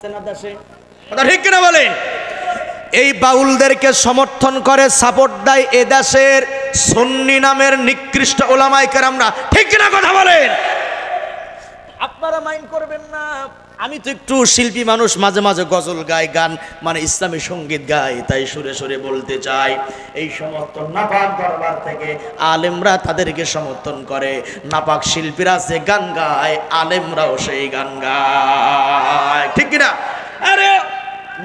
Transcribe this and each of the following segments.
ঠিক কিনা বলেন? এই বাউলদেরকে সমর্থন করে সাপোর্ট দেয় এ দেশের সুন্নি নামের নিকৃষ্ট ওলামায়ে কেরামরা। ঠিক কিনা কথা বলেন? আপনারা মাইন্ড করবেন না, আমি তো একটু শিল্পী মানুষ, মাঝে মাঝে গজল গাই, গান মানে ইসলামী সঙ্গীত গাই, তাই সুরে সুরে বলতে চাই, এই সমর্থন নাপাক দরবার থেকে আলেমরা তাদেরকে সমর্থন করে। নাপাক শিল্পীরা যে গান গায়, আলেমরাও সেই গান গায়। ঠিক কিনা? আরে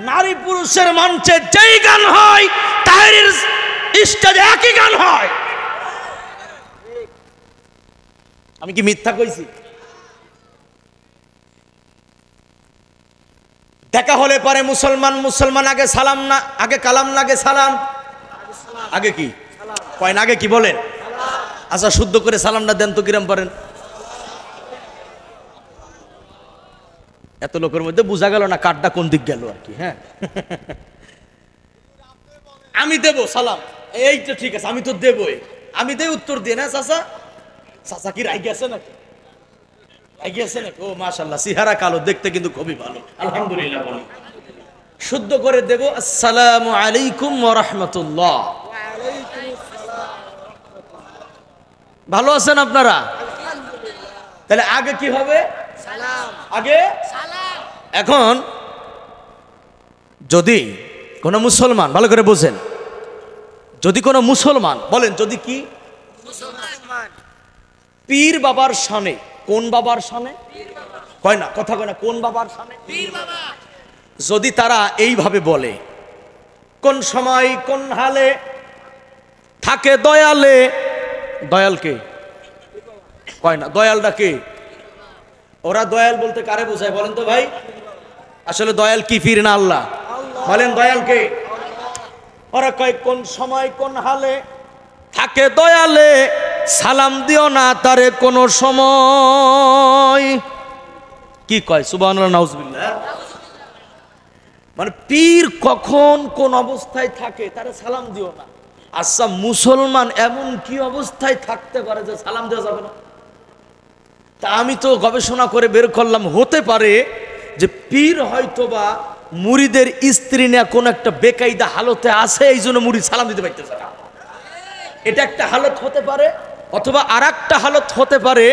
নারী পুরুষের মঞ্চে যেই গান হয়, তাহির স্টেজে একই গান হয়। আমি কি মিথ্যা কইছি? দেখা হলে পরে মুসলমান আগে সালাম না, আগে কালাম না, আগে সালাম, আগে কি কয় না, আগে কি বলেন? আচ্ছা শুদ্ধ করে সালামটা দেন তো, কিরম পারেন? এত লোকের মধ্যে বোঝা গেল না কাঠটা কোন দিক গেল আর কি। হ্যাঁ, আমি দেব সালাম, এই তো ঠিক আছে, আমি তো দেবই, আমি দেই উত্তর দিয়ে না। চাচা চাচা কি রাই গেছে নাকি? ও মাশাআল্লাহ, চেহারা কালো, দেখতে কিন্তু খুবই ভালো, আলহামদুলিল্লাহ বলি। শুদ্ধ করে দেব, আসসালামু আলাইকুম ওয়া রাহমাতুল্লাহ। ভালো আছেন আপনারা? তাহলে আগে কি হবে? সালাম, আগে সালাম। এখন যদি কোন মুসলমান, ভালো করে বোঝেন, যদি কোন মুসলমান বলেন, যদি কি মুসলমান পীর বাবার শানে, কোন বাবার শানে কয় না, কথা কয় না, কোন বাবার শানে? পীর বাবা। যদি তারা এইভাবে বলে, কোন সময় কোন হালে থাকে দয়ালে, দয়ালকে কয় না, দয়ালটা কে? ওরা দয়াল বলতে কারে বোঝায় বলেন তো ভাই? আসলে দয়াল কি, পীর না আল্লাহ? বলেন দয়াল কে? ওরা কয় কোন সময় কোন হালে থাকে দয়ালে, সালাম দিও না তারে কোন সময়। কি কয়? সুবহানাল্লাহ, নাউজুবিল্লাহ। মানে পীর কখন কোন অবস্থায় থাকে তারে সালাম দিও না। আচ্ছা মুসলমান এমন কি অবস্থায় থাকতে পারে যে সালাম দেওয়া যাবে না? তা আমি তো গবেষণা করে বের করলাম, হতে পারে যে পীর হয়তোবা মুরিদের স্ত্রী নিয়ে কোন একটা বেকায়দা হালতে আছে, এই জন্য মুরিদ সালাম দিতে পারতেছে না। এটা একটা হালত হতে পারে, অথবা আর একটা হালত হতে পারে,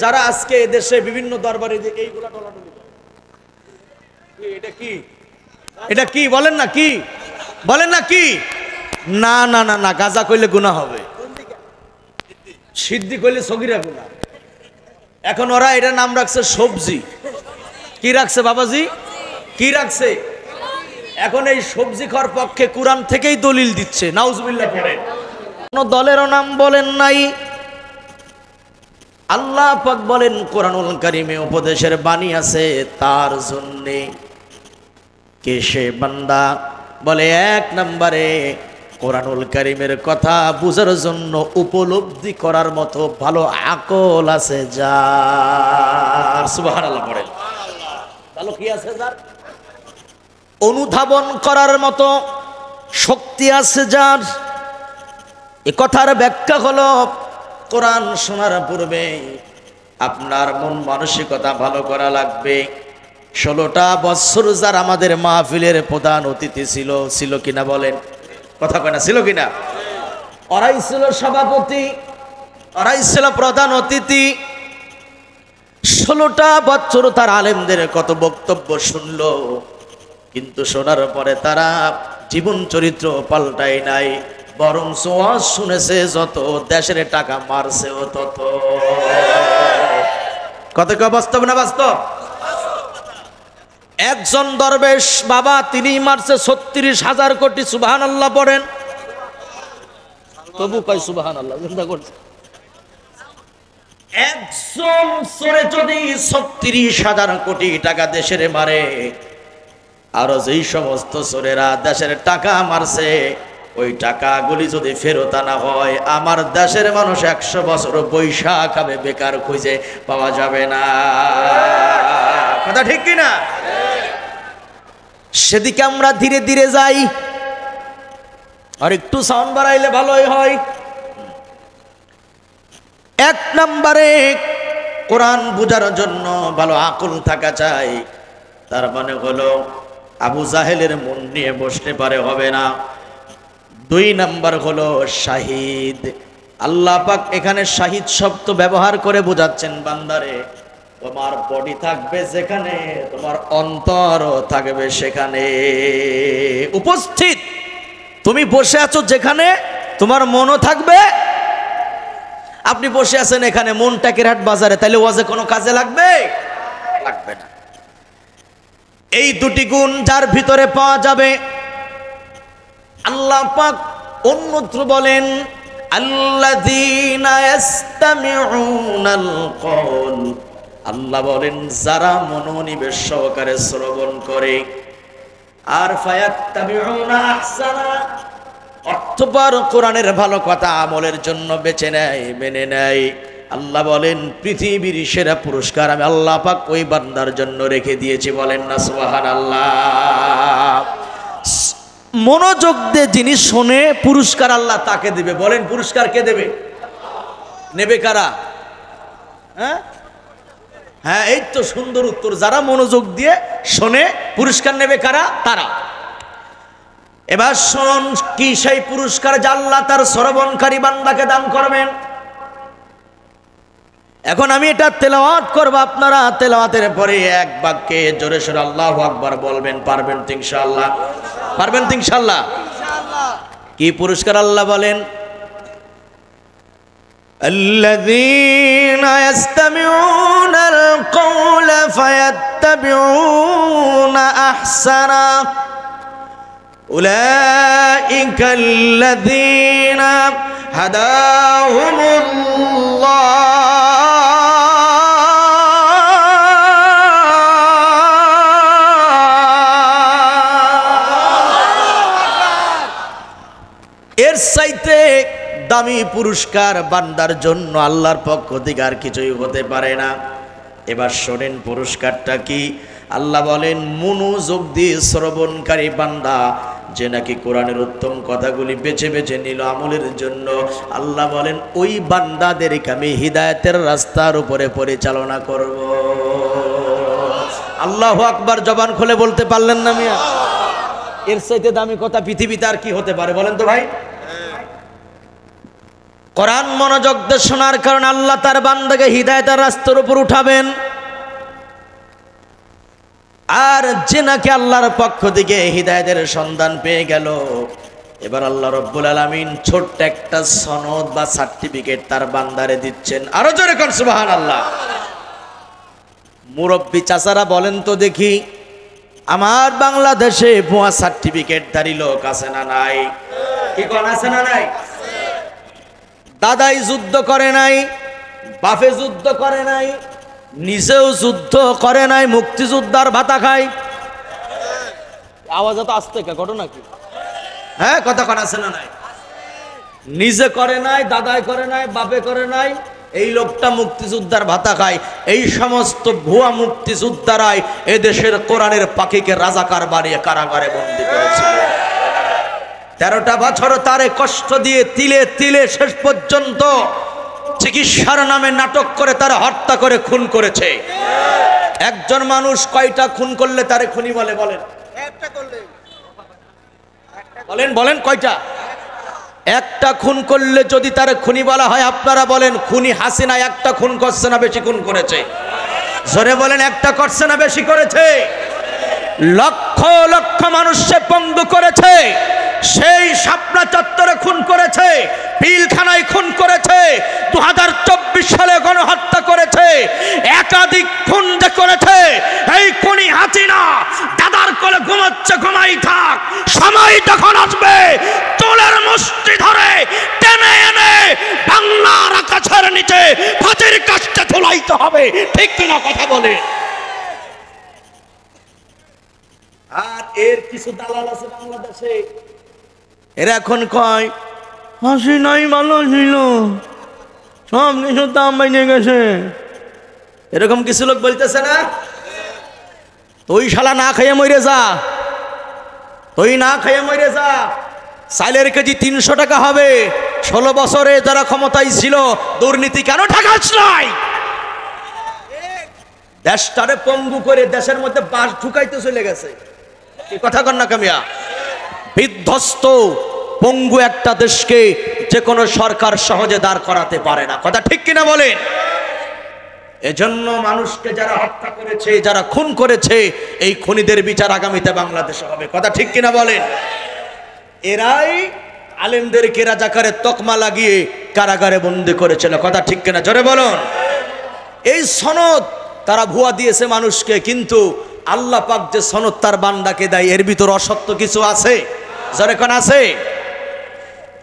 যারা আজকে এদেশে বিভিন্ন দরবারে যে এইগুলা ডলাডলি করে। এটা কি, এটা কি বলেন না, কি বলেন না, কি? না না না না, গাজা কইলে গুনাহ হবে, সিদ্ধি কইলে সগীরা গুনাহ। এখন ওরা এটা নাম রাখছে সবজি। কি রাখছে বাবাজি? কি রাখছে? এখন এই সবজি খাওয়ার পক্ষে কোরআন থেকেই দলিল দিচ্ছে, নাউজুবিল্লাহ পড়েন। কোন দলেরও নাম বলেন নাই। আল্লাহ পাক বলেন কোরআনুল কারীমে উপদেশের বাণী আছে তার জন্যে। কে সে বান্দা? বলে এক নম্বরে কোরআনুল কারীমের কথা বুঝার জন্য উপলব্ধি করার মতো ভালো আকল আছে যার। সুবহানাল্লাহ পড়েন। ভালো কি আছে যার? অনুধাবন করার মতো শক্তি আছে যার। এ কথার ব্যাখ্যা হলো, কোরআন শোনার পূর্বে আপনার মন মানসিকতা ভালো করা লাগবে। 16টা বছর যার আমাদের মাহফিলের প্রধান অতিথি ছিল কিনা বলেন? কথা কয় না, ছিল কিনা? ওরাই ছিল সভাপতি, ওরাই ছিল প্রধান অতিথি। 16টা বছর তার আলেমদের কত বক্তব্য শুনলো, কিন্তু শোনার পরে তারা জীবন চরিত্র পাল্টায় নাই, বরং ওয়াজ শুনেছে যত, দেশের টাকা মারছেও তত। কত কা বাস্তব না বাস্তব? একজন দরবেশ বাবা, তিনি মারছে 36,000 কোটি। সুবহানাল্লাহ পড়েন। তবু কয় সুবহানাল্লাহ, চিন্তা করছে একজন চোরে যদি 36,000 কোটি টাকা দেশের মারে, আর যেই সমস্ত চোরেরা দেশের টাকা মারছে, ওই টাকাগুলি যদি ফেরত আনা হয়, আমার দেশের মানুষ 100 বছর বৈশা খাবে, বেকার খুঁজে পাওয়া যাবে না। কথা ঠিক কিনা? সেদিকে আমরা ধীরে ধীরে যাই, আর একটু সাউন্ড বাড়াইলে ভালোই হয়। এক নম্বরে কোরআন বোঝার জন্য ভালো আকল থাকা চাই। তার মানে হলো আবু জাহেলের মন নিয়ে বসতে পারে, হবে না। 2 নাম্বার হলো শাহিদ। আল্লাহ পাক এখানে শাহিদ শব্দ ব্যবহার করে বোঝাচ্ছেন, বান্দারে তোমার বডি থাকবে যেখানে, তোমার অন্তরও থাকবে সেখানে। উপস্থিত তুমি বসে আছো যেখানে, তোমার মনও থাকবে। আপনি বসে আছেন এখানে, মন টাকিরহাট বাজারে, তাহলে ওয়াজে কোনো কাজে লাগবে? লাগবে না। এই 2টি গুণ যার ভিতরে পাওয়া যাবে, আল্লাহ পাক অন্যত্র বলেন আল্লাযীনা ইসতামিউনাল কওল, আল্লাহ বলেন যারা মনোনিবেশ সহকারে শ্রবণ করে, আর ফায়াত্তাবিউনা আহসানা, অর্থপর কোরআনের ভালো কথা আমলের জন্য বেছে নেয়, মেনে নেয়। আল্লাহ বলেন পৃথিবীর সেরা পুরস্কার আমি আল্লাহ পাক ওই বান্দার জন্য রেখে দিয়েছি। বলেন না সুবহানাল্লাহ। মনোযোগ দিয়ে যিনি শোনে পুরস্কার আল্লাহ তাকে দেবে। বলেন পুরস্কার কে দেবে? নেবে কারা? হ্যাঁ, এই তো সুন্দর উত্তর। যারা মনোযোগ দিয়ে শোনে পুরস্কার নেবে কারা? তারা। এবার শুনুন কি সেই পুরস্কার যা আল্লাহ তার শ্রবণকারী বান্দাকে দান করবেন। এখন আমি এটা তেলাওয়াত করব, আপনারা তেলাওয়াতের পরে এক বাক্যে জোরে সোরে আল্লাহু আকবার বলবেন। পারবেন তো ইনশাআল্লাহ? পারবেন তো ইনশাআল্লাহ? কি পুরস্কার আল্লাহ বলেন? আল্লাযীনা ইসতামিউনাল কওলা ফায়াত্তাবিউনা আহসানা উলাইকাল্লাযীনা হাদাহুমুল্লাহ চাইতে দামি পুরস্কার বান্দার জন্য আল্লাহর পক্ষ থেকে আর কিছুই হতে পারে না। এবার শোনেন পুরস্কারটা কি। আল্লাহ বলেন মনোযোগ দিয়ে শ্রবণকারী বান্দা যে নাকি কোরআনের উত্তম কথাগুলি বেছে বেছে নিল আমলের জন্য, আল্লাহ বলেন ওই বান্দাদেরকে আমি হিদায়াতের রাস্তার উপরে পরিচালনা করব। আল্লাহু আকবার জবান খুলে বলতে পারলেন না মিয়া? এর চাইতে দামি কথা পৃথিবীতে আর কি হতে পারে বলেন তো ভাই? কোরআন মনোযোগ দিয়ে শোনার কারণে আল্লাহ তার বান্দাকে হিদায়াতের রাস্তার উপর উঠাবেন। আর যে নাকি আল্লাহর পক্ষ থেকে হিদায়াতের সন্ধান পেয়ে গেল, এবার আল্লাহ রব্বুল আলামিন ছোট্ট একটা সনদ বা সার্টিফিকেট তার বান্দারে দিচ্ছেন। আরো জোরে কোন সুবহানাল্লাহ। মুরব্বী চাচারা বলেন তো দেখি, আমার বাংলাদেশে ভুয়া সার্টিফিকেটধারী লোক আছে না নাই? কি কোন আছে না নাই? দাদাই যুদ্ধ করে নাই, বাপে যুদ্ধ করে নাই, নিজেও যুদ্ধ করে নাই, মুক্তিযোদ্ধার ভাতা খায়। আওয়াজ তো আসতে কে ঘটনা কি? হ্যাঁ কথা কোন আছে না নাই? নিজে করে নাই, দাদাই করে নাই, বাপে করে নাই, এই লোকটা মুক্তিযোদ্ধার ভাতা খায়। এই সমস্ত ভুয়া মুক্তিযোদ্ধারাই এদেশের কোরআনের পাখিকে রাজাকার বানিয়ে কারাগারে বন্দী করেছিল। 13টা বছর তারে কষ্ট দিয়ে তিলে তিলে শেষ পর্যন্ত চিকিৎসার নামে নাটক করে তারা হত্যা করে খুন করেছে। একজন মানুষ কয়টা খুন করলে তারে খুনি বলে? বলেন একটা করলে বলেন বলেন কয়টা? একটা খুন করলে যদি তারে খুনি বলা হয়, আপনারা বলেন খুনি হাসিনা একটা খুন করছে না বেশি খুন করেছে? জোরে বলেন একটা করছে না বেশি করেছে? লক্ষ লক্ষ মানুষকে পঙ্গু করেছে। সেই শাপলা চত্বরে খুন করেছে, পিলখানায় খুন করেছে, 2024 সালে গণহত্যা করেছে, একাধিক খুন যে করেছে। এই খুনি হাসিনা দাদার কোলে ঘুমাচ্ছে, ঘুমাই থাক, সময় তখন আসবে চুলের মুষ্টি ধরে টেনে এনে বাংলার আকাশের নিচে ফাঁসির কাস্টে ঝুলাইতে হবে। ঠিক কিনা কথা বলে? আর এর কিছু দালাল আছে বাংলাদেশে, এরা এখন কয় হাসিনাই ভালো ছিল, সব কিছু দাম বেড়ে গেছে, এরকম কিছু লোক বলতেছে না? তুই শালা না খাইয়ে মরে যা, তুই না খাইয়ে মরে যা। চালের কেজি 300 টাকা হবে। 16 বছরে যারা ক্ষমতায় ছিল দুর্নীতি কেন ঠেকাস নাই? দেশটারে পঙ্গু করে দেশের মধ্যে বাস ঢুকাইতে চলে গেছে। কি কথা কন না কামিয়া? বিধ্বস্ত পঙ্গু একটা দেশকে যে কোনো সরকার সহজে দাঁড় করাতে পারে না। কথা ঠিক কিনা বলেন? এজন্য মানুষকে যারা হত্যা করেছে, যারা খুন করেছে, এই খুনিদের বিচার আগামীতে বাংলাদেশে হবে। কথা ঠিক কিনা বলেন? এরাই আলেমদেরকে রাজাকারের তকমা লাগিয়ে কারাগারে বন্দী করেছিল। কথা ঠিক কিনা? জোরে বলুন। এই সনদ তারা ভুয়া দিয়েছে মানুষকে, কিন্তু আল্লাহ পাক যে সনদ তার বান্দাকে দেয়, এর ভিতর অসত্য কিছু আছে? জোরে কোন আছে?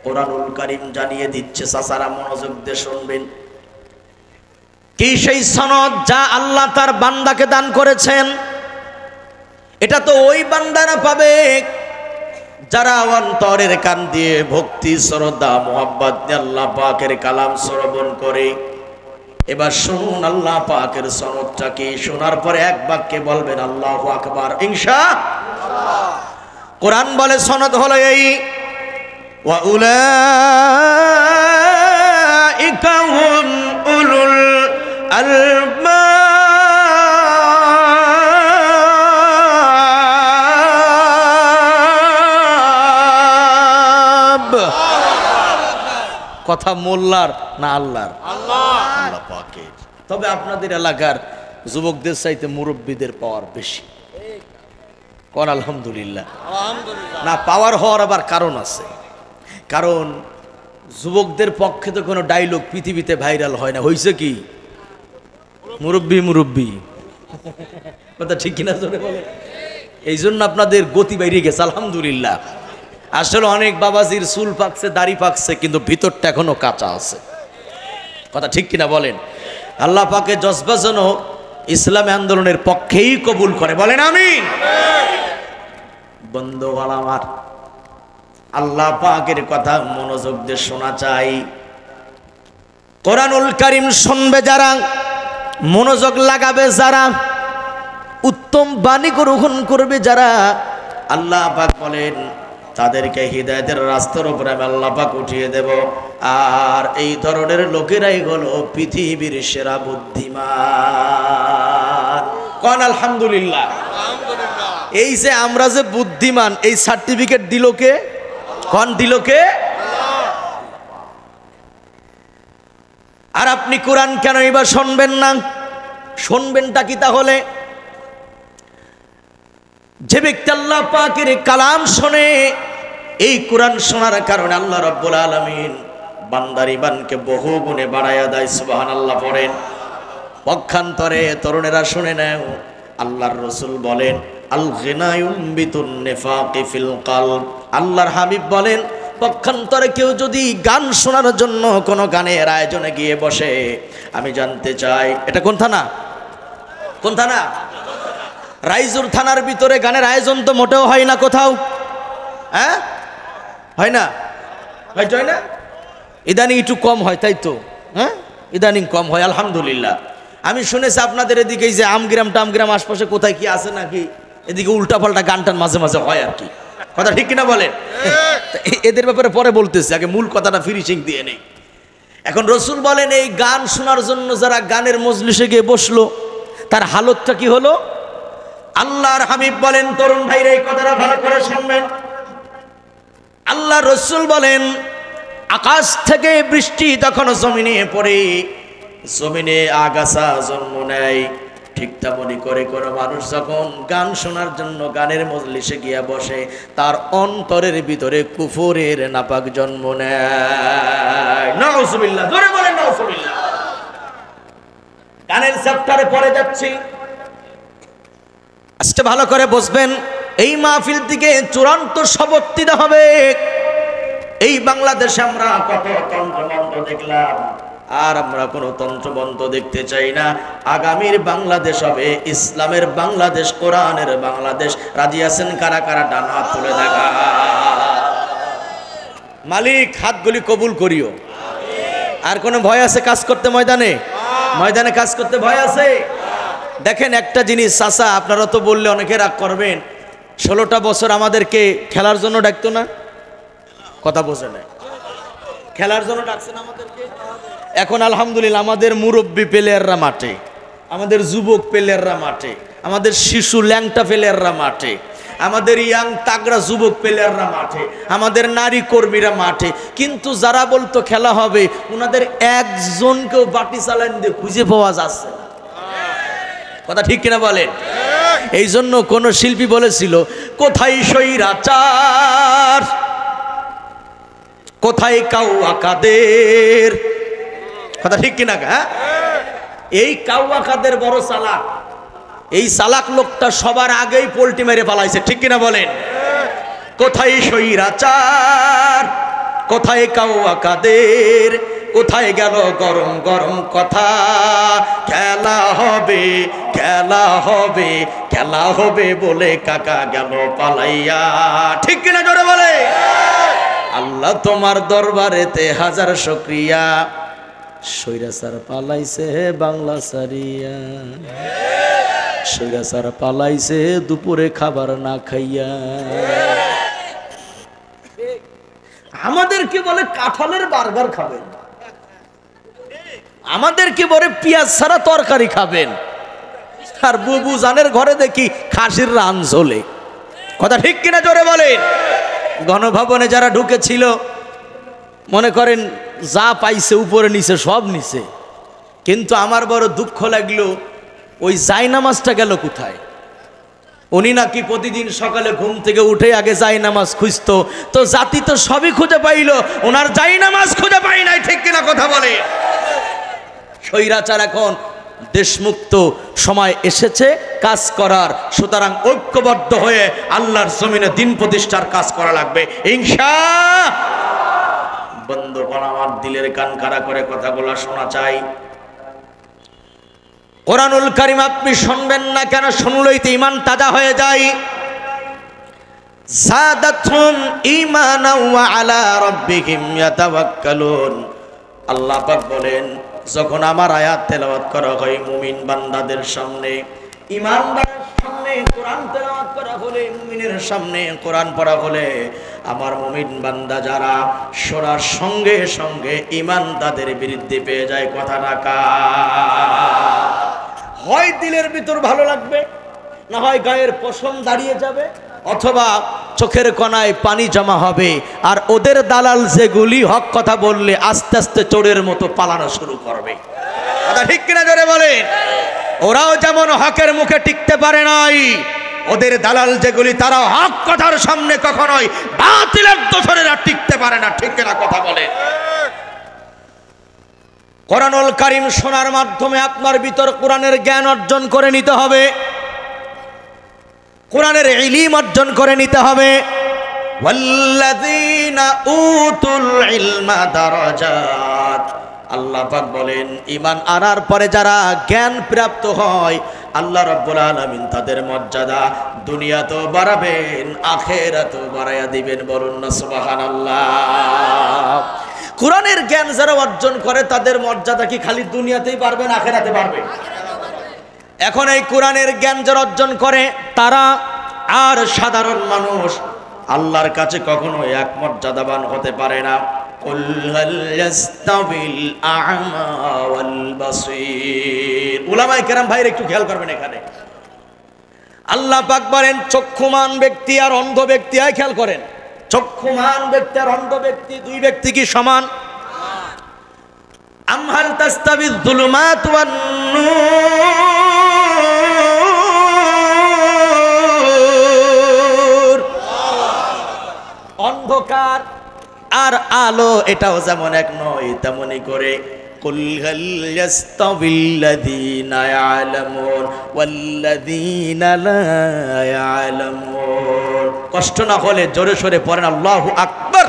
কোরআনুল কারীম জানিয়ে দিচ্ছে, চাচারা মনোযোগ দিয়ে শুনবেন। কি সেই সনদ যা আল্লাহ তার বান্দাকে দান করেছেন? এটা তো ওই বান্দারা পাবে যারা অন্তরের কান দিয়ে ভক্তি, শ্রদ্ধা, মোহাব্বত দিয়ে আল্লাহ পাকের কালাম শ্রবণ করে। এবার শুনুন আল্লাহ পাকের সনদটা কি, শোনার পরে এক বাক্যে বলবেন আল্লাহু আকবার ইনশাআল্লাহ। কোরআন বলে সনদ হলো এই, ওয়া উলাইকা হুম উলুল আলবাব। কথা মোল্লার না আল্লাহর? আল্লাহ পাকের। তবে আপনাদের এলাকার যুবকদের চাইতে মুরব্বীদের পাওয়ার বেশি। কোন আলহামদুলিল্লাহ? না, পাওয়ার হওয়ার আবার কারণ আছে। কারণ যুবকদের পক্ষে তো কোনো ডায়লগ পৃথিবীতে ভাইরাল হয় না। হয়েছে কি? মুরব্বী মুরব্বী, কথা ঠিক কিনা জোরে বলে? এই জন্য আপনাদের গতি বাইরে গেছে আলহামদুলিল্লাহ। আসলে অনেক বাবাজির চুল পাকছে, দাড়ি পাকছে, কিন্তু ভিতরটা এখনো কাঁচা আছে। কথা ঠিক কিনা বলেন? আল্লাহ পাকের জজবা যেন ইসলামী আন্দোলনের পক্ষেই কবুল করে, বলেন আমিন। বন্ধুগণ আমার, আল্লাহ পাকের কথা মনোযোগ দিয়ে শোনা চাই। কোরআনুল কারীম শুনবে যারা, মনোযোগ লাগাবে যারা, উত্তম বাণী গ্রহণ করবে যারা, আল্লাহ পাক বলেন তাদেরকে হিদায়াতের রাস্তার উপরে আমি আল্লাহ পাক উঠিয়ে দেব। আর এই ধরনের লোকেরাই হলো পৃথিবীর সেরা বুদ্ধিমান। কোন আলহামদুলিল্লাহ? এই যে আমরা যে বুদ্ধিমান, এই সার্টিফিকেট দিল কে? কোন দিল কে? আর আপনি কোরআন কেন এবার শুনবেন না? শুনবেনটা কি তাহলে? যে ব্যক্তি আল্লাহ পাকের কালাম শোনে, এই কোরআন শোনার কারণে আল্লাহ রাব্বুল আলামিন বান্দার ঈমানকে বহু গুণে বাড়ায়া দেয়। সুবহানাল্লাহ পড়েন। পক্ষান্তরে তরুণেরা শুনে নাও, আল্লাহর রাসূল বলেন আল গিনা ইউমবিতুন নিফাকি ফিল কলব। আল্লাহর হাবিব বলেন পক্ষান্তরে কেউ যদি গান শোনার জন্য কোনো গানের আয়োজনে গিয়ে বসে, আমি জানতে চাই এটা কোন থানা? কোন থানা? রাইজুর থানার ভিতরে গানের আয়োজন তো মোটেও হয় না কোথাও। হ্যাঁ, হয় না? হয় না? ইদানিং একটু কম হয়, তাই তো? হ্যাঁ, ইদানিং কম হয় আলহামদুলিল্লাহ। আমি শুনেছি আপনাদের এদিকে যে আমগ্রাম টামগ্রাম আশপাশে কোথায় কি আছে নাকি, এদিকে উল্টাপাল্টা গান টান মাঝে মাঝে হয় আর কি। কথা ঠিক কিনা বলেন? এদের ব্যাপারে পরে বলতেছি, আগে মূল কথাটা ফিনিশিং দিয়ে নেই। এখন রসুল বলেন এই গান শোনার জন্য যারা গানের মজলিসে গিয়ে বসলো, তার হালতটা কি হলো? আল্লাহর হাবিব বলেন, তরুণ ভাইরা এই কথাটা ভালো করে শুনবেন। আল্লাহ রসুল বলেন আকাশ থেকে বৃষ্টি তখন জমিনে পড়ে, জমিনে আগাছা জন্ম নেয়, ঠিক তেমনি করে কোনো মানুষ যখন গান শোনার জন্য গানের মজলিসে গিয়া বসে, তার অন্তরের ভিতরে কুফরের নাপাক জন্ম নেয়। নাউজুবিল্লাহ, জোরে বলেন নাউজুবিল্লাহ। গানের চ্যাপ্টারে পড়ে যাচ্ছি, আজকে ভালো করে বসবেন। এই মাহফিল থেকে চূড়ান্ত শপথ দিতে হবে। এই বাংলাদেশে আমরা কত তন্ত্রমন্ত্র দেখলাম, আর আমরা কোনো তন্ত্রমন্ত্র দেখতে চাই না। আগামীর বাংলাদেশ হবে ইসলামের বাংলাদেশ, কোরআনের বাংলাদেশ। রাজি আছেন কারা কারা? ডান হাত তুলে দেখা। মালিক হাতগুলি কবুল করিও। আর কোনো ভয় আছে কাজ করতে? ময়দানে ময়দানে কাজ করতে ভয় আছে? দেখেন একটা জিনিস চাচা, আপনারা তো বললে অনেকে রাগ করবেন, 16টা বছর আমাদেরকে খেলার জন্য ডাকতো না? কথা বোঝে না, খেলার জন্য ডাকছেন আমাদেরকে। এখন আলহামদুলিল্লাহ আমাদের মুরব্বী প্লেয়াররা মাঠে, আমাদের যুবক প্লেয়াররা মাঠে, আমাদের শিশু ল্যাংটা প্লেয়াররা মাঠে, আমাদের ইয়াং তাগড়া যুবক প্লেয়াররা মাঠে, আমাদের নারী কর্মীরা মাঠে, কিন্তু যারা বলতো খেলা হবে ওনাদের একজনকেও বাটি চালান দিয়ে খুঁজে পাওয়া যাচ্ছে না। কথা ঠিক কিনা বলেন? এই জন্য কোন শিল্পী বলেছিল, কোথায় স্বৈরাচার, কোথায় কাউয়া কাদের। কথা ঠিক কিনা? হ্যাঁ, এই কাউয়া কাদের বড় চালাক। এই চালাক লোকটা সবার আগেই পোল্টি মেরে পালাইছে, ঠিক কিনা বলেন? কোথায় স্বৈরাচার, কোথায় কাউয়া কাদের, কোথায় গেল গরম গরম কথা, খেলা হবে খেলা হবে খেলা হবে বলে কাকা গেল পালাইয়া, ঠিক কিনা জোরে বলে? আল্লাহ তোমার দরবারেতে হাজার শুকরিয়া, স্বৈরাচার পালাইছে বাংলা সারিয়া, স্বৈরাচার পালাইছে দুপুরে খাবার না খাইয়া। আমাদেরকে বলে কাঁঠালের বার্গার খাবেন, আমাদেরকে বলে পেঁয়াজ ছাড়া তরকারি খাবেন, আর বুবু জানের ঘরে দেখি খাসির রান চলে। কথা ঠিক কিনা জোরে বলেন? গণভবনে যারা ঢুকেছিল মনে করেন যা পাইছে উপরে নিচে সব নিচে, কিন্তু আমার বড় দুঃখ লাগলো ওই জায়নামাজটা গেল কোথায়? উনি নাকি প্রতিদিন সকালে ঘুম থেকে উঠে আগে জায়নামাজ খুঁজতো, তো জাতি তো সবই খুঁজে পাইলো, ওনার জায়নামাজ খুঁজে পাই নাই, ঠিক কিনা কথা বলে? স্বৈরাচার এখন দেশমুক্ত, সময় এসেছে কাজ করার, সুতরাং ঐক্যবদ্ধ হয়ে আল্লাহর জমিনে দিন প্রতিষ্ঠার কাজ করা লাগবে ইনশাআল্লাহ। বন্ধুগণ, আমার দিলের কান খাড়া করে কথাগুলো শোনা চাই। কোরআনুল কারীম আপনি শুনবেন না কেন? শুনলেই তো ঈমান তাজা হয়ে যায়। যাদাতহুম ঈমানাও ওয়া আলা রাব্বিহিম ইয়াতাওয়াক্কালুন। আল্লাহ পাক বলেন, যখন আমার আয়াত তেলাওয়াত করা হয় মুমিন বান্দাদের সামনে, ঈমানদারের সামনে কোরআন তেলাওয়াত করা হলে, মুমিনের সামনে কোরআন পড়া হলে, আমার মুমিন বান্দা যারা শোনার সঙ্গে সঙ্গে ঈমান তাদের বৃদ্ধি পেয়ে যায়। কথা রাখা, হয় দিলের ভিতর ভালো লাগবে, না হয় গায়ের পশম দাঁড়িয়ে যাবে, অথবা চোখের কোণায় পানি জমা হবে, আর ওদের দালাল যেগুলি হক কথা বললে আস্তে আস্তে চোরের মতো পালানো শুরু করবে। কথা ঠিক কিনা জোরে বলেন? ওরাও যেমন হকের মুখে টিকতে পারে নাই, ওদের দালাল যেগুলি তারা হক কথার সামনে কখনোই বাতিলের দোসরেরা টিকতে পারে না, ঠিক কিনা কথা বলে? কোরআনুল কারীম শোনার মাধ্যমে আপনার ভিতর কোরআনের জ্ঞান অর্জন করে নিতে হবে, কোরআনের ইলম অর্জন করে নিতে হবে। ওয়াল্লাযীনা উতুল ইলমা দারাজাত। আল্লাহ পাক বলেন, ঈমান আনার পরে যারা জ্ঞান প্রাপ্ত হয় আল্লাহ রাব্বুল আলামিন তাদের মর্যাদা দুনিয়াতেও বাড়াবেন, আখিরাতেও বাড়ায়া দিবেন। বলুন না সুবহানাল্লাহ। কোরআনের জ্ঞান যারা অর্জন করে তাদের মর্যাদা কি খালি দুনিয়াতেই বাড়বে না আখিরাতে বাড়বে? এখন এই কোরআনের জ্ঞান যারা অর্জন করে তারা আর সাধারণ মানুষ আল্লাহর কাছে কখনো এক মর্যাদাবান হতে পারে না। কুল হাল ইয়াস্তাবিল আ'মা ওয়াল বাসীর। উলামায়ে কেরাম ভাইরা একটু খেয়াল করবেন, এখানে আল্লাহ পাক বলেন চক্ষুমান ব্যক্তি আর অন্ধ ব্যক্তি, আয় খেয়াল করেন, চক্ষুমান ব্যক্তি আর অন্ধ ব্যক্তি দুই ব্যক্তি কি সমান? আম হাল তাস্তাবিয যুলুমাত ওয়ান নূর। অন্ধকার আর আলো এটাও যেমন এক নয়, তেমনি করে কুল হাল ইয়াস্তাবিল্লাযীনা ইয়ালামুন ওয়াল্লাযীনা লা ইয়ালামুন। কষ্ট না হলে জোরে সোরে পড়েন আল্লাহু আকবার।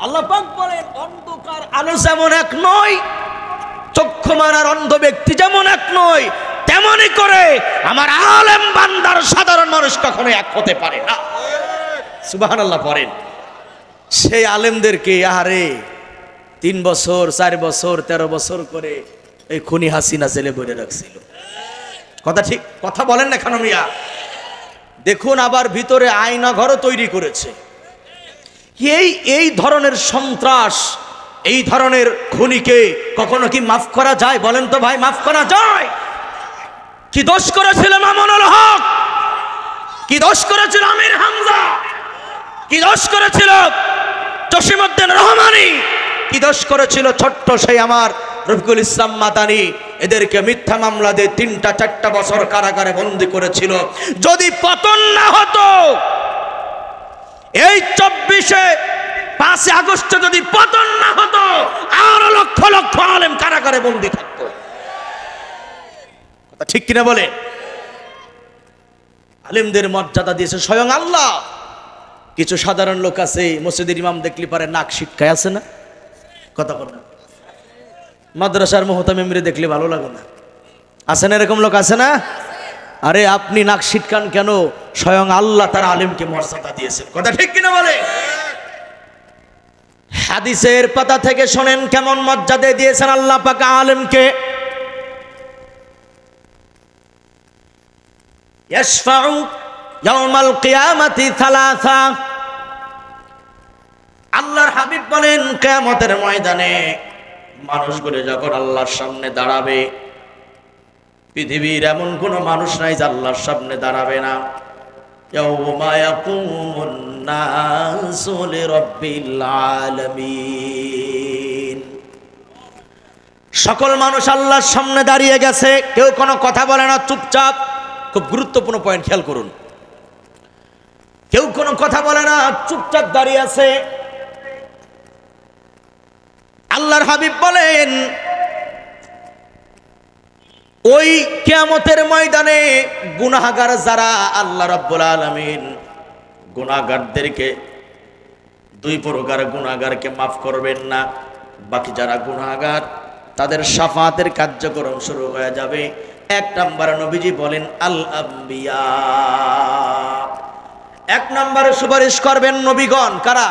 আল্লাহ পাক বলেন অন্ধকার আলো যেমন এক নয়, চক্ষুমান আর অন্ধ ব্যক্তি যেমন এক নয়, তেমনি করে আমার আলেম বান্দার সাধারণ মানুষ কখনো এক হতে পারে না। সুবহানাল্লাহ পড়েন। সেই আলেমদেরকে আহারে 3 বছর 4 বছর 13 বছর করে এই খুনি হাসিনা জেলে ভরে রাখছিল। কথা ঠিক কথা বলেন না কেন মিয়া? দেখুন আবার ভিতরে আয়না ঘরও তৈরি করেছে। এই ধরনের সন্ত্রাস এই ধরনের খুনিকে কখনো কি মাফ করা যায়? বলেন তো ভাই, মাফ করা যায়? কি দোষ করেছিল মামুনুল হক? কি দোষ করেছিল আমির হামজা? কি দোষ করেছিল জসিমউদ্দিন রহমানী? কি দোষ করেছিল ছোট্ট সেই আমার রফিকুল ইসলাম মাদানী? এদেরকে মিথ্যা মামলা দিয়ে 3-4 বছর কারাগারে বন্দী করেছিল। যদি পতন না হতো, এই 5 আগস্ট যদি পতন না হতো, আর লক্ষ লক্ষ আলেম কারাগারে বন্দী থাকতো। কথা ঠিক কিনা বলে? আলেমদের মর্যাদা দিয়েছে স্বয়ং আল্লাহ। কিছু সাধারণ লোক আছে, মসজিদের ইমাম দেখলি পারে নাক শিক্ষায় আছে না? কথা বলেন। মাদ্রাসার মুহতামিমরে দেখলে ভালো লাগে না, আছে না? এরকম লোক আছে না? আরে আপনি নাক শিটকান কেন? স্বয়ং আল্লাহ তার আলেমকে মর্যাদা দিয়েছেন। কথা ঠিক কিনা বলে? হাদিসের পাতা থেকে শোনেন কেমন মর্যাদা দিয়েছেন আল্লাহ পাক আলেমকে। ইয়াশফাউ ইয়াউমাল কিয়ামাতি সালাসা। আল্লাহর হাবিব বলেন, কিয়ামতের ময়দানে মানুষগুলো যখন আল্লাহর সামনে দাঁড়াবে, পৃথিবীর এমন কোন মানুষ নাই যে আল্লাহর সামনে দাঁড়াবে না। ইয়াউমা ইয়াকুমুন নাসু লিরাব্বিল আলামিন। সকল মানুষ আল্লাহর সামনে দাঁড়িয়ে গেছে, কেউ কোনো কথা বলে না, চুপচাপ। খুব গুরুত্বপূর্ণ পয়েন্ট খেয়াল করুন। কেউ কোনো কথা বলে না, চুপচাপ দাঁড়িয়ে আছে। আল্লাহর হাবিব বলেন, ওই কিয়ামতের ময়দানে গুনাহগার যারা, আল্লাহ রাব্বুল আলামিন গুনাহগারদেরকে 2 প্রকার গুনাহগারকে মাফ করবেন না। বাকি যারা গুনাহগার তাদের শাফাতের কার্যক্রম শুরু হয়ে যাবে। 1 নম্বরে নবীজি বলেন আল আম্বিয়া। 1 নম্বরে সুপারিশ করবেন নবীগণ। কারা?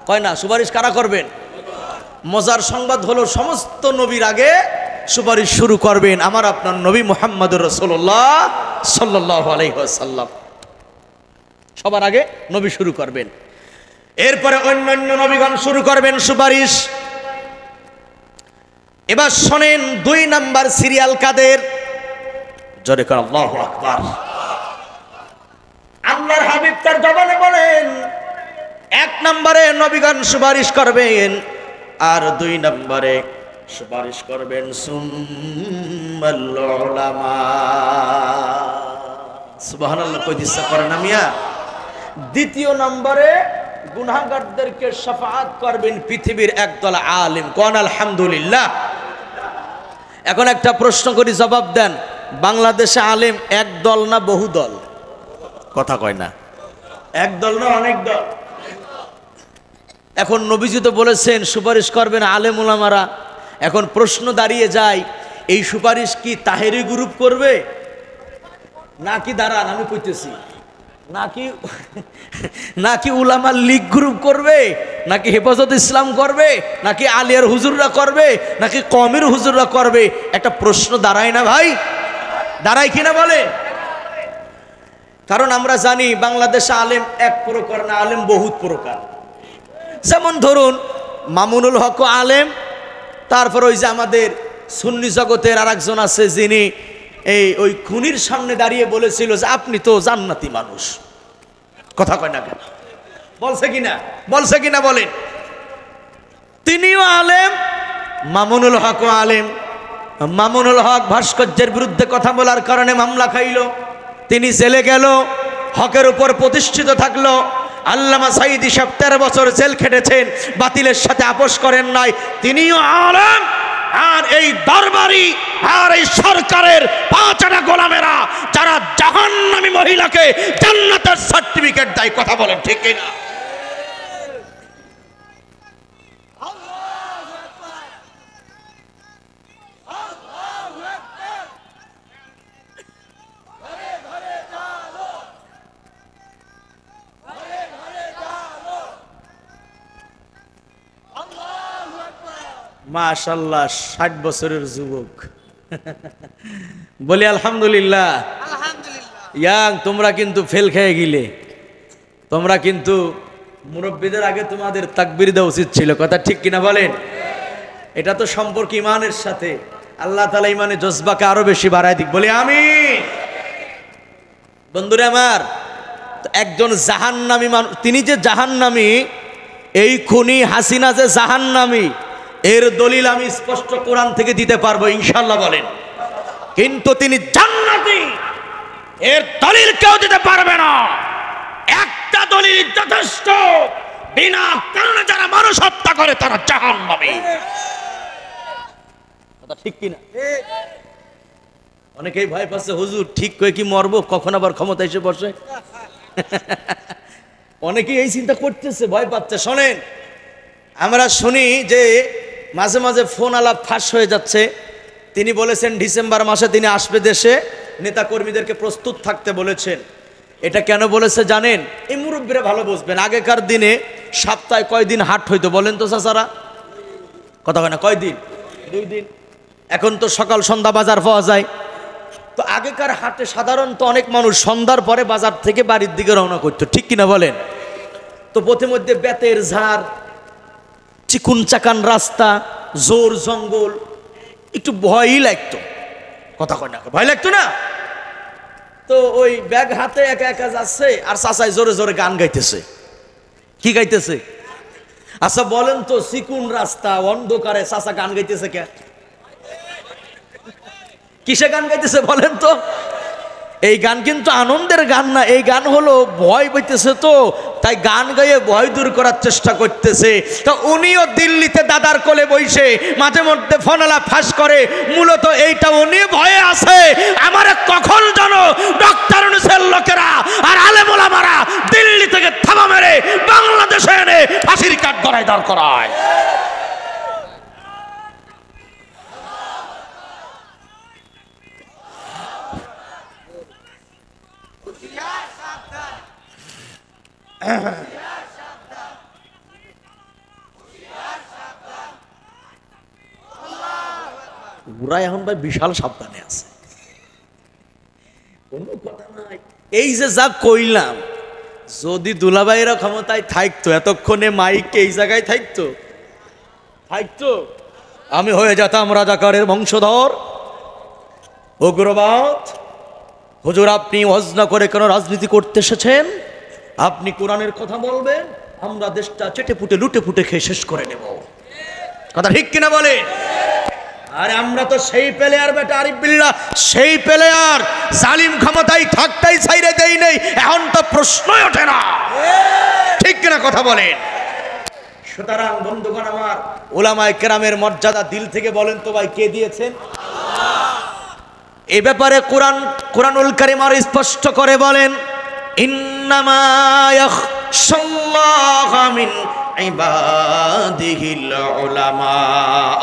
কয় না, সুপারিশ কারা করবেন? মজার সংবাদ হলো সমস্ত নবীর আগে সুপারিশ শুরু করবেন আমার আপনার নবী মুহাম্মদুর রাসূলুল্লাহ সাল্লাল্লাহু আলাইহি ওয়াসাল্লাম। সবার আগে নবী শুরু করবেন, এরপরে অন্যান্য নবীগণ শুরু করবেন সুপারিশ। এবার শোনেন 2 নাম্বার সিরিয়াল কাদের? জোরে করে আল্লাহু আকবার। আল্লাহর হাবিব তার জবানে বলেন, 1 নম্বরে নবীগণ সুপারিশ করবেন, আর 2 নম্বরে সুপারিশ করবেন সুম্মাল উলামা। সুবহানাল্লাহ কই দিচ্ছা করে না মিয়া? 2য় নম্বরে গুনাহগারদেরকে শাফাআত করবেন পৃথিবীর একদল আলেম। কোন আলহামদুলিল্লাহ। এখন একটা প্রশ্ন করি, জবাব দেন। বাংলাদেশে আলেম এক দল না বহু দল? কথা কয় না। এক দল না অনেক দল? এখন নবীজি তো বলেছেন সুপারিশ করবেন আলেম উলামারা। এখন প্রশ্ন দাঁড়িয়ে যায়, এই সুপারিশ কি তাহেরি গ্রুপ করবে নাকি, দাঁড়ান আমি কইতেছি, নাকি উলামা লীগ গ্রুপ করবে, নাকি হেফাজত ইসলাম করবে, নাকি আলিয়ার হুজুররা করবে, নাকি কওমের হুজুররা করবে? একটা প্রশ্ন দাঁড়ায় না ভাই? দাঁড়ায় কিনা বলে? কারণ আমরা জানি বাংলাদেশে আলেম এক প্রকার না, আলেম বহুত প্রকার। যেমন ধরুন মামুনুল হক আলেম, তারপর ওই যে আমাদের সুন্নি জগতের আরেকজন আছে যিনি ওই খুনির সামনে দাঁড়িয়ে বলেছিল যে আপনি তো জান্নাতি মানুষ। কথা কয় না কেন? বলছে কিনা? বলছে কিনা বলেন? তিনিও আলেম, মামুনুল হক আলেম। মামুনুল হক ভাস্কর্যের বিরুদ্ধে কথা বলার কারণে মামলা খাইল, তিনি জেলে গেল, হকের উপর প্রতিষ্ঠিত থাকলো। আল্লামা সাঈদী সাহেব 13 বছর জেল খেটেছেন, বাতিলের সাথে আপোষ করেন নাই, তিনিও আলেম। আর এই দরবারি আর এই সরকারের 5 আনা গোলামেরা যারা জাহান্নামী মহিলাকে জান্নাতের সার্টিফিকেট দেয়। কথা বলেন ঠিক কিনা? মাশাআল্লাহ, 60 বছরের যুবক। বলি আলহামদুলিল্লাহ। আলহামদুলিল্লাহ। ইয়াং তোমরা কিন্তু ফেল খেয়ে গিলে, তোমরা কিন্তু মুরব্বীদের আগে তোমাদের তাকবীর দেওয়া উচিত ছিল, কথা ঠিক কিনা বলেন? এটা তো সম্পর্ক ইমানের সাথে। আল্লাহ তাআলা ইমানের জজবাকে আরো বেশি বাড়ায় দিক, বলি আমিন। বন্ধুরা আমার, একজন জাহান্নামী মানুষ, তিনি যে জাহান্নামী, এই খুনি হাসিনা যে জাহান্নামী, এর দলিল আমি স্পষ্ট কোরআন থেকে দিতে পারবো ইনশাআল্লাহ, বলেন। কিন্তু তিনি জান্নাতি, এর দলিল কেউ দিতে পারবে না। একটা দলিল যথেষ্ট, বিনা কারণে যারা মানুষ হত্যা করে তারা জাহান্নামী, কথা ঠিক কিনা? অনেকেই ভয় পাচ্ছে, হুজুর ঠিক কয়ে কি মরবো, কখন আবার ক্ষমতা এসে বসে। অনেকেই এই চিন্তা করতেছে, ভয় পাচ্ছে। শোনেন, আমরা শুনি যে মাঝে মাঝে ফোন আলাপ ফাঁস হয়ে যাচ্ছে। তিনি বলেছেন ডিসেম্বর মাসে তিনি আসবে দেশে, নেতা কর্মীদেরকে প্রস্তুত থাকতে বলেছেন। এটা কেন বলেছে জানেন? এই মুরব্বীরা ভালো বুঝবেন। আগেকার দিনে সপ্তাহে কয়দিন হাট হইতো বলেন তো চাচারা? কথা হয় না, কয়দিন? 2 দিন। এখন তো সকাল সন্ধ্যা বাজার পাওয়া যায়। তো আগেকার হাটে সাধারণত অনেক মানুষ সন্ধ্যার পরে বাজার থেকে বাড়ির দিকে রওনা করতো, ঠিক কিনা বলেন? তো পথে মধ্যে বেতের ঝাড়, চিকুন চাকান রাস্তা, জোর জঙ্গল, একটু ভয়ই লাগতো, কথা কয় না, ভয় লাগতো না? তো ওই ব্যাগ হাতে একা একা যাচ্ছে, আর চাচাই জোরে জোরে গান গাইতেছে। কি গাইতেছে? আচ্ছা বলেন তো, চিকুন রাস্তা অন্ধকারে চাচা গান গাইতেছে কে? কিসে গান গাইতেছে বলেন তো? এই গান কিন্তু আনন্দের গান না, এই গান হলো ভয় পাইতেছে, তো তাই গান গাইয়ে ভয় দূর করার চেষ্টা করতেছে। তো উনিও দিল্লিতে দাদার কোলে বসে মাঝে মধ্যে ফোনালা ফাঁস করে, মূলত এইটা উনি ভয়ে আছে আমার কখন জানো ডক্টর ইউনূসের লোকেরা আর আলেম ওলামারা দিল্লি থেকে থাবা মেরে বাংলাদেশে এনে ফাঁসির কাঠ গড়ায় দাঁড় করায়। ওরা এখন ভাই বিশাল সাবধানে আছে, কোনো কথা নাই। এই যে যা কইলাম, যদি দুলাভাইরা ক্ষমতায় থাকতো এতক্ষণে মাইক এই জায়গায় থাকতো, আমি হয়ে যেতাম রাজাকারের বংশধর, উগ্রবাদ। হুজুর আপনি ওয়াজ না করে কেন রাজনীতি করতে এসেছেন? আপনি কোরআনের কথা বলবেন, আমরা দেশটা চেটে পুটে লুটে পুটে খেয়ে শেষ করে নেব, কথা ঠিক কিনা বলে? আরে আমরা তো সেই প্লেয়ার বেটা, আরিফ বিল্লাহ, সেই প্লেয়ার। জালিম ক্ষমতায় থাকতেই ছাইরে দেই নেই, এখন তো প্রশ্নই ওঠে না, ঠিক কিনা কথা বলেন? সুতরাং বন্ধুগণ আমার, উলামায়ে কেরামের মর্যাদা দিল থেকে বলেন তো ভাই, কে দিয়েছেন? এ ব্যাপারে কোরআনুল কারীম আর স্পষ্ট করে বলেন, ইন্নামা ইয়াখশাল্লাহা মিন ইবাদিহিল উলামা।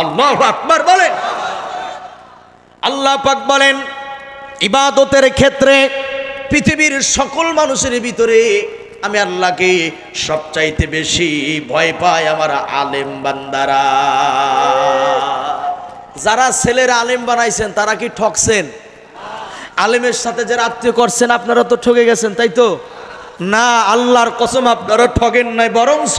আল্লাহু আকবার বলেন। আল্লাহ পাক বলেন, ইবাদতের ক্ষেত্রে পৃথিবীর সকল মানুষের ভিতরে আমি আল্লাহকে সবচাইতে বেশি ভয় পাই আমার আলেম বান্দারা। যারা ছেলেরা আলেম বানাইছেন তারা কি ঠকছেন? আলেমের সাথে যারা আত্মীয় করছেন আপনারা তো ঠকে গেছেন, তাই তো? না, আল্লাহর কসম আপনারা ঠকেন নাই, বরংস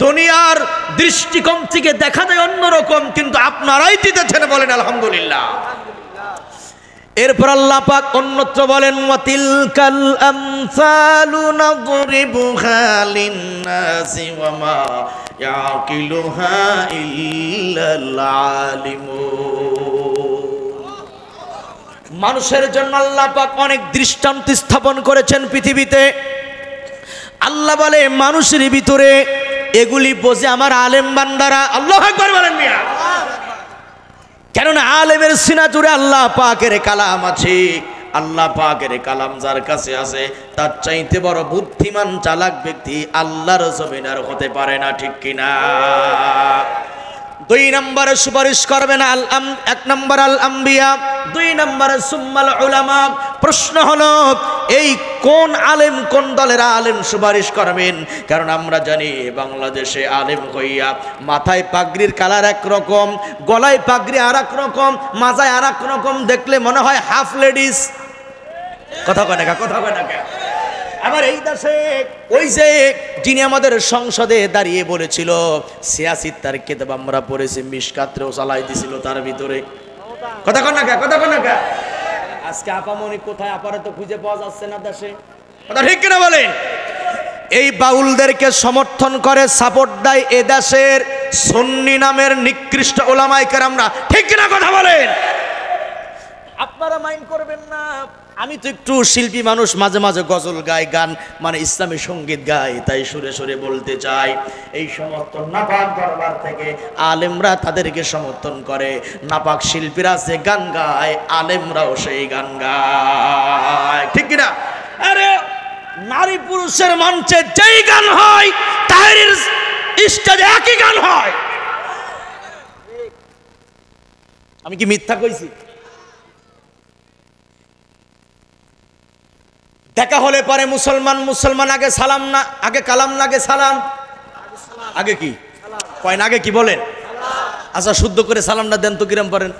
দুনিয়ার দৃষ্টিকোণ থেকে দেখা যায় অন্যরকম, কিন্তু আপনারাই জিতেছেন, বলেন আলহামদুলিল্লাহ। এরপর আল্লাহ পাক অন্যত্র বলেন, ওয়াতিলকাল আমসালু নাদরিবুহা লিন-নাসি ওয়া মা ইয়াকিলুহা ইল্লাল আলিমুন। মানুষের জন্য আল্লাহ পাক অনেক দৃষ্টান্ত স্থাপন করেছেন পৃথিবীতে। আল্লাহ বলে মানুষের ভিতরে এগুলি বোঝে আমার আলেম বান্দারা। আল্লাহু আকবার বলেন মিয়া। কেননা আলেমের সিনা জুড়ে আল্লাহ পাকের কালাম আছে। আল্লাহ পাকের কালাম যার কাছে আছে তার চাইতে বড় বুদ্ধিমান চালাক ব্যক্তি আল্লাহর জমিনার হতে পারে না, ঠিক কিনা? 2 নম্বরে সুপারিশ করবেন এক নম্বর আল আম্বিয়া, 2 নম্বরে সুম্মাল উলামা। প্রশ্ন হলো এই কোন আলেম, কোন দলের আলেম সুপারিশ করবেন? কারণ আমরা জানি বাংলাদেশে আলেম হইয়া মাথায় পাগড়ির কালার একরকম, গলায় পাগড়ি আর এক রকম, মাজায় আর এক রকম, দেখলে মনে হয় হাফ লেডিস। কথা কয় না, কথা কয় না। আবার এই দেশে ওই যে যিনি আমাদের সংসদে দাঁড়িয়ে বলেছিল সিয়াসি তার কিতাব আমরা পড়েছি, মিশকাতরেও চালাই দিছিল তার ভিতরে। কথা কন না কে, কথা কন না কে? আজকে আপামনি কোথায়? আপারে তো খুঁজে পাওয়া যাচ্ছে না দেশে। কথা ঠিক কিনা বলেন? এই বাউলদেরকে সমর্থন করে, সাপোর্ট দেয় এ দেশের সুন্নি নামের নিকৃষ্ট ওলামায়ে কেরামরা। ঠিক কিনা কথা বলেন? আপনারা মাইন্ড করবেন না, আমি তো একটু শিল্পী মানুষ, মাঝে মাঝে গজল গাই, গান মানে ইসলামী সঙ্গীত গাই, তাই সুরে সুরে বলতে চাই, এই সমস্ত নাপাক দরবার থেকে আলেমরা তাদেরকে সমর্থন করে। নাপাক শিল্পীরা যে গান গায়, আলেমরাও সেই গান গায়। ঠিক কিনা? আরে নারী পুরুষের মঞ্চে যেই গান হয়, তাহির স্টেজে একই গান হয়। আমি কি মিথ্যা কইছি? দেখা হলে পরে মুসলমান আগে সালাম না, আগে কালাম না, আগে সালাম, আগে কি কয় না, আগে কি বলেন? আচ্ছা শুদ্ধ করে সালামটা দেন তো, কিরম পারেন?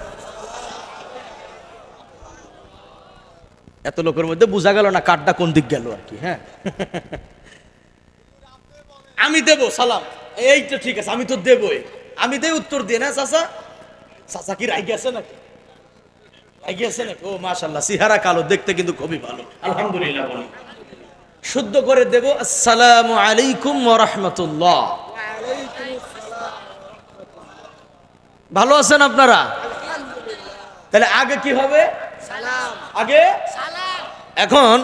এত লোকের মধ্যে বোঝা গেল না কাঠটা কোন দিক গেল আর কি। হ্যাঁ, আমি দেব সালাম, এইটা ঠিক আছে, আমি তো দেবই, আমি দেই উত্তর দিয়ে না। চাচা, চাচা কি রাই গেছে নাকি? ও মাশাআল্লাহ, সিহারা কালো, দেখতে কিন্তু খুবই ভালো, আলহামদুলিল্লাহ বলি। শুদ্ধ করে দেব, আসসালামু আলাইকুম ওয়া রাহমাতুল্লাহ। ভালো আছেন আপনারা? তাহলে আগে কি হবে? সালাম। আগে সালাম। এখন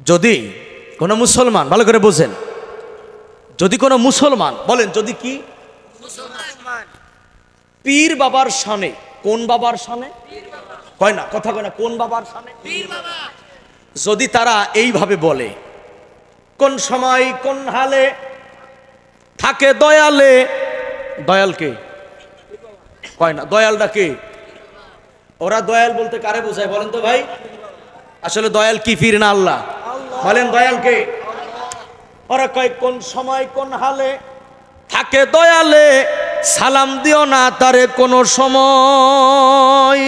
যদি কোন মুসলমান, ভালো করে বুঝেন, যদি কোন মুসলমান, বলেন যদি কি মুসলমান পীর বাবার শানে, কোন বাবার শানে? কয় না, কথা কয় না, কোন বাবার শানে? পীর বাবা। যদি তারা এইভাবে বলে, কোন সময় কোন হালে থাকে দয়ালে, দয়ালকে কয় না, দয়ালটা কে? ওরা দয়াল বলতে কারে বোঝায় বলেন তো ভাই? আসলে দয়াল কি, পীর না আল্লাহ? বলেন দয়াল কে? ওরা কয় কোন সময় কোন হালে থাকে দয়ালে, সালাম দিও না তারে কোন সময়।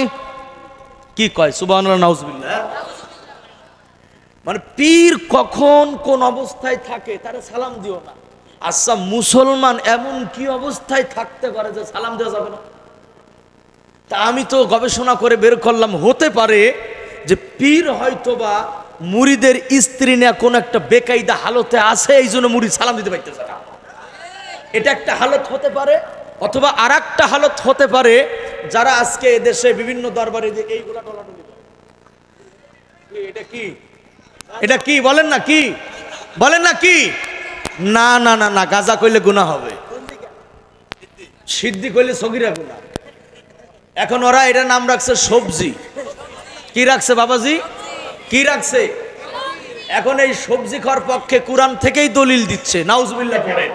কি কয়? সুবহানাল্লাহ, নাউজুবিল্লাহ। মানে পীর কখন কোন অবস্থায় থাকে তারে সালাম দিও না। আচ্ছা মুসলমান এমন কি অবস্থায় থাকতে পারে যে সালাম দেওয়া যাবে না? তা আমি তো গবেষণা করে বের করলাম, হতে পারে যে পীর হয়তোবা মুরিদের স্ত্রী নিয়ে কোন একটা বেকায়দা হালতে আছে, এই জন্য মুরিদ সালাম দিতে পারতেছে না। এটা একটা হালত হতে পারে, অথবা আর একটা হালত হতে পারে, যারা আজকে দেশে বিভিন্ন দরবারে যে এইগুলা টলাটলি করে। এটা কি? এটা কি বলেন না? কি বলেন না? কি? না না না না, গাজা কইলে গুনাহ হবে, সিদ্ধি কইলে সগীরা গুনাহ। এখন ওরা এটা নাম রাখছে সবজি। কি রাখছে বাবাজি? কি রাখছে? এখন এই সবজি খাওয়ার পক্ষে কোরআন থেকেই দলিল দিচ্ছে, নাউজুবিল্লাহ পড়ে।